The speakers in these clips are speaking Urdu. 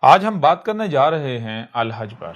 آج ہم بات کرنے جا رہے ہیں الحج پر۔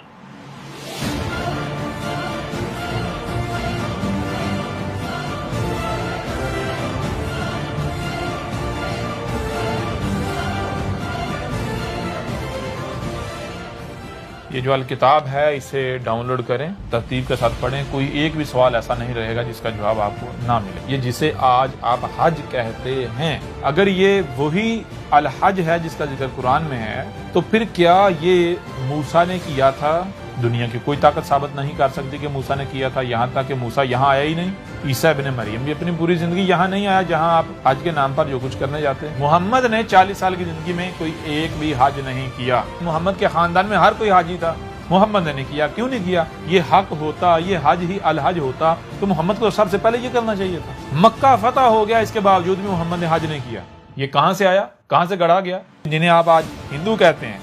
یہ جو الکتاب ہے اسے ڈاؤن لوڈ کریں، ترتیب کے ساتھ پڑھیں، کوئی ایک بھی سوال ایسا نہیں رہے گا جس کا جواب آپ کو نہ ملے۔ یہ جسے آج آپ حج کہتے ہیں، اگر یہ وہی الحج ہے جس کا ذکر قرآن میں ہے تو پھر کیا یہ موسیٰ نے کیا تھا؟ دنیا کی کوئی طاقت ثابت نہیں کر سکتی کہ موسیٰ نے کیا تھا، یہاں تک کہ موسیٰ یہاں آیا ہی نہیں۔ عیسیٰ ابن مریم بھی اپنی پوری زندگی یہاں نہیں آیا جہاں آپ حج کے نام پر جو کچھ کرنے جاتے ہیں۔ محمد نے 40 سال کی زندگی میں کوئی ایک بھی حج نہیں کیا۔ محمد کے خاندان میں ہر کوئی حاجی تھا، محمد نے نہیں کیا۔ کیوں نہیں کیا؟ یہ حق ہوتا، یہ حج ہی الحج ہوتا تو محمد کو سب سے پہلے یہ کرنا چاہیے تھا۔ مکہ فتح ہو گیا، اس کے باوجود بھی محمد نے حج نہیں کیا۔ یہ کہاں سے آیا، کہاں سے گڑا گیا؟ جنہیں آپ آج ہندو کہتے ہیں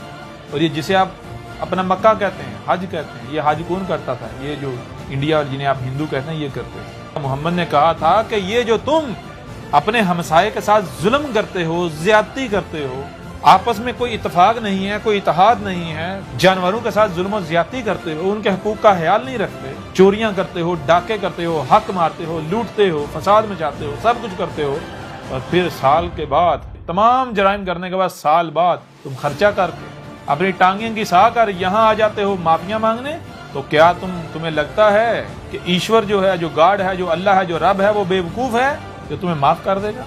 اور یہ جسے آپ اپنا مکہ کہتے ہیں، حج کہتے ہیں، یہ حج کون کرتا تھا؟ یہ جو انڈیا اور جنہیں آپ ہندو کہتے ہیں یہ کرتے ہیں۔ محمد نے کہا تھا کہ یہ جو تم اپنے ہمسائے کے ساتھ ظلم کرتے ہو، زیادتی کرتے ہو، آپس میں کوئی اتفاق نہیں ہے، کوئی اتحاد نہیں ہے، جانوروں کے ساتھ ظلم و زیادتی کرتے ہو، ان کے حقوق کا خیال نہیں رکھتے، چوریاں کرتے ہو، ڈاکے کرتے ہو، حق مارتے ہو، لوٹتے ہو، فساد مچاتے ہو، سب کچھ کرتے ہو، اور پھر سال کے بعد تمام جرائم کرنے کے بعد سال بعد تم خرچہ کر کے اپنی ٹانگیں گھسا کر یہاں آ جاتے ہو معافیاں مانگنے؟ تو کیا تمہیں لگتا ہے کہ ایشور جو ہے، جو گاڈ ہے، جو اللہ ہے، جو رب ہے، وہ بے وقوف ہے کہ تمہیں معاف کر دے گا؟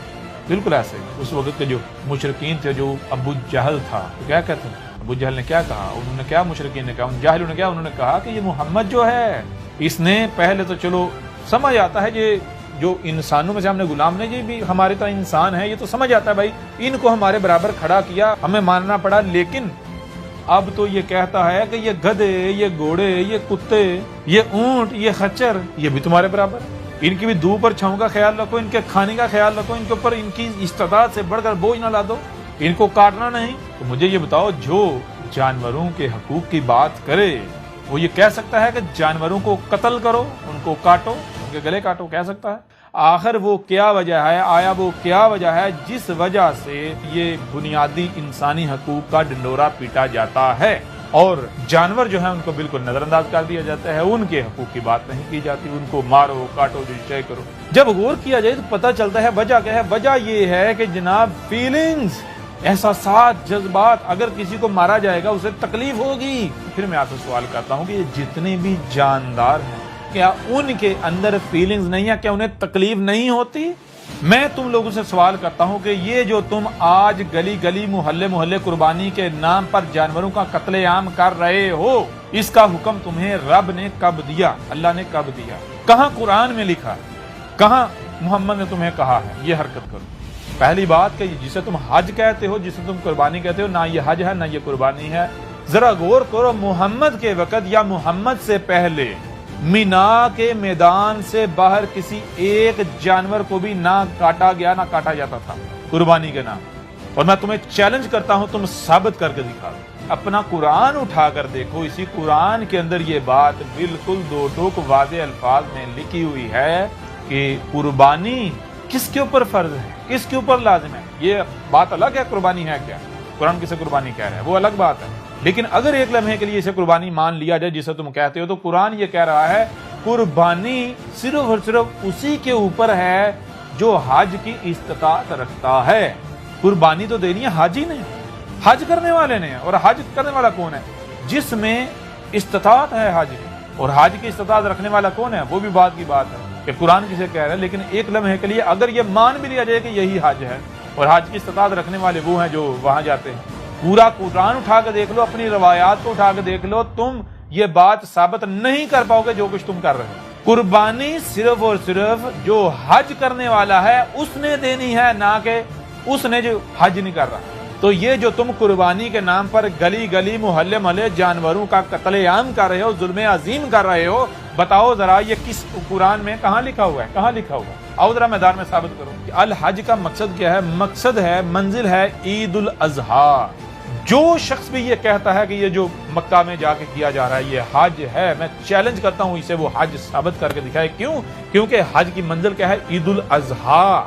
بالکل ایسے ہی اس وقت کے جو مشرکین تھے، جو ابو جہل تھا، تو کیا کہتے ہیں؟ ابو جہل نے کیا کہا؟ انہوں نے کیا مشرکین نے کہا؟ ان جاہلوں نے کیا؟ انہوں نے کہا کہ یہ محمد جو ہے اس نے پہلے تو چلو سمجھ آتا ہے یہ جو انسانوں میں سے ہم نے غلام نے، یہ بھی ہماری طرح انسان ہے، یہ تو سمجھ آتا ہے بھائی، ان کو ہمارے برابر کھڑا کیا، ہمیں ماننا پڑا، لیکن اب تو یہ کہتا ہے کہ یہ گدھے، یہ گھوڑے، یہ کتے، یہ اونٹ، یہ خچر، یہ بھی تمہارے برابر، ان کی بھی دو پر چھاؤں کا خیال رکھو، ان کے کھانے کا خیال رکھو، ان کے اوپر ان کی استطاعت سے بڑھ کر بوجھ نہ لا دو، ان کو کاٹنا نہیں۔ تو مجھے یہ بتاؤ، جو جانوروں کے حقوق کی بات کرے وہ یہ کہہ سکتا ہے کہ جانوروں کو قتل کرو، ان کو کاٹو، ان کے گلے کاٹو؟ کہہ سکتا ہے؟ آخر وہ کیا وجہ ہے، آیا وہ کیا وجہ ہے جس وجہ سے یہ بنیادی انسانی حقوق کا ڈنڈورا پیٹا جاتا ہے اور جانور جو ہیں ان کو بالکل نظر انداز کر دیا جاتا ہے، ان کے حقوق کی بات نہیں کی جاتی، ان کو مارو کاٹو جو چاہے کرو؟ جب غور کیا جائے تو پتہ چلتا ہے وجہ کیا ہے۔ وجہ یہ ہے کہ جناب فیلنگز، احساسات، جذبات، اگر کسی کو مارا جائے گا اسے تکلیف ہوگی۔ پھر میں آپ سے سوال کرتا ہوں کہ یہ جتنے بھی جاندار ہیں کیا ان کے اندر فیلنگز نہیں ہے؟ کیا انہیں تکلیف نہیں ہوتی؟ میں تم لوگوں سے سوال کرتا ہوں کہ یہ جو تم آج گلی گلی محلے محلے قربانی کے نام پر جانوروں کا قتل عام کر رہے ہو، اس کا حکم تمہیں رب نے کب دیا؟ اللہ نے کب دیا؟ کہاں قرآن میں لکھا؟ کہاں محمد نے تمہیں کہا ہے یہ حرکت کرو؟ پہلی بات کہ جسے تم حج کہتے ہو، جسے تم قربانی کہتے ہو، نہ یہ حج ہے نہ یہ قربانی ہے۔ ذرا غور کرو، محمد کے وقت یا محمد سے پہلے مینا کے میدان سے باہر کسی ایک جانور کو بھی نہ کاٹا گیا، نہ کاٹا جاتا تھا قربانی کے نام۔ اور میں تمہیں چیلنج کرتا ہوں، تم ثابت کر کے دکھا دو، اپنا قرآن اٹھا کر دیکھو، اسی قرآن کے اندر یہ بات بالکل دو ٹوک واضح الفاظ میں لکھی ہوئی ہے کہ قربانی کس کے اوپر فرض ہے، کس کے اوپر لازم ہے۔ یہ بات الگ ہے قربانی ہے کیا، قرآن کسے قربانی کہہ رہا ہے وہ الگ بات ہے، لیکن اگر ایک لمحے کے لیے اسے قربانی مان لیا جائے جسے تم کہتے ہو، تو قرآن یہ کہہ رہا ہے قربانی صرف اور صرف اسی کے اوپر ہے جو حج کی استطاعت رکھتا ہے۔ قربانی تو دینی ہے حاجی نے، حج کرنے والے نے، اور حج کرنے والا کون ہے؟ جس میں استطاعت ہے حج کی، اور حج کی استطاعت رکھنے والا کون ہے؟ وہ بھی بات کی بات ہے کہ قرآن کسے کہہ رہا ہے، لیکن ایک لمحے کے لیے اگر یہ مان بھی لیا جائے کہ یہی حج ہے اور حج کی استطاعت رکھنے والے وہ ہیں جو وہاں جاتے ہیں، پورا قرآن اٹھا کے دیکھ لو، اپنی روایات کو اٹھا کے دیکھ لو، تم یہ بات ثابت نہیں کر پاؤ گے جو کچھ تم کر رہے ہو۔ قربانی صرف اور صرف جو حج کرنے والا ہے اس نے دینی ہے، نہ کہ اس نے جو حج نہیں کر رہا۔ تو یہ جو تم قربانی کے نام پر گلی گلی محلے محلے جانوروں کا قتل عام کر رہے ہو، ظلم عظیم کر رہے ہو، بتاؤ ذرا یہ کس قرآن میں کہاں لکھا ہوا ہے؟ کہاں لکھا ہوا ہے؟ آؤ ذرا میدان میں ثابت کرو کہ الحج کا مقصد کیا ہے۔ مقصد ہے، منزل ہے عید الاضحیٰ۔ جو شخص بھی یہ کہتا ہے کہ یہ جو مکہ میں جا کے کیا جا رہا ہے یہ حج ہے، میں چیلنج کرتا ہوں اسے وہ حج ثابت کر کے دکھائے۔ کیوں؟ کیونکہ حج کی منزل کیا ہے؟ عید الاضحیٰ۔